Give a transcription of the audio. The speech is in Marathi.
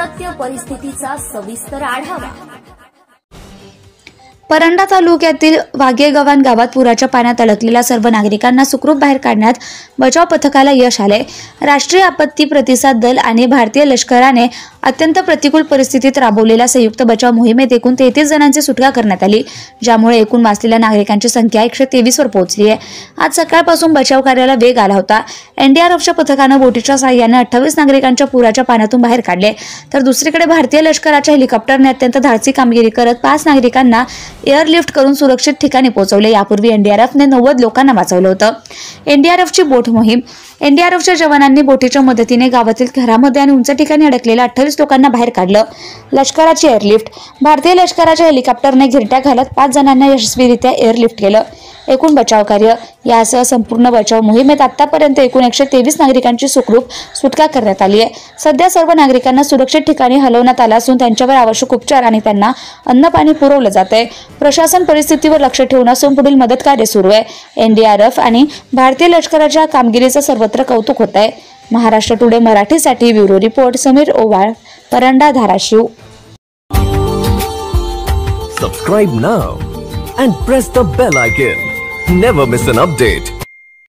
सत्य परिस्थितीचा सविस्तर आढावा। परंडा तालुक्यातील वाघेगव्हाण गावात पुराच्या पाण्यात अडकलेल्या सर्व नागरिकांना सुखरूप बाहेर काढण्यात बचाव पथकाला यश आले। राष्ट्रीय आपत्ती प्रतिसाद दल आणि भारतीय लष्कराने अत्यंत प्रतिकूल परिस्थितीत राबवलेल्या संयुक्त बचाव मोहिमेत एकूण 33 जणांची सुटका करण्यात आली, ज्यामुळे एकूण वाचलेल्या नागरिकांची संख्या 123 वर पोहोचली आहे। आज सकाळपासून बचाव कार्याला वेग आला होता। एनडीआरएफच्या पथकाने बोटीच्या साहाय्याने 28 नागरिकांच्या पुराच्या पाण्यातून बाहेर काढले, तर दुसरीकडे भारतीय लष्कराच्या हेलिकॉप्टरने अत्यंत धाडसी कामगिरी करत 5 नागरिकांना एअरलिफ्ट करून सुरक्षित ठिकाणी पोहोचवले। यापूर्वी एनडीआरएफने 90 लोकांना वाचवलं होतं। एनडीआरएफची बोट मोहीम। एनडीआरएफच्या जवानांनी बोटीच्या मदतीने गावातील घरामध्ये आणि उंच ठिकाणी अडकलेल्या 28 लोकांना बाहेर काढलं। लष्कराची एअरलिफ्ट। भारतीय लष्कराच्या हेलिकॉप्टरने घिरट्या घालत 5 जणांना यशस्वीरित्या एअरलिफ्ट केलं। एकूण बचाव कार्य। यासह संपूर्ण बचाव मोहिमेत आतापर्यंत एकूण 123 नागरिकांची सुखरूप सुटका करण्यात आली आहे। सध्या सर्व नागरिकांना सुरक्षित ठिकाणी हलवण्यात आलं असून त्यांच्यावर आवश्यक उपचार आणि त्यांना अन्न पाणी पुरवलं जात आहे। प्रशासन परिस्थितीवर लक्ष ठेवून असून पुढील मदत कार्य सुरू आहे। एनडीआरएफ आणि भारतीय लष्कराच्या कामगिरीचं सर्वत्र कौतुक होत आहे। महाराष्ट्र टुडे मराठीसाठी bureau report Sameer ओवाळ, Paranda, Dharashiv. Subscribe now and press the bell icon. Never miss an update.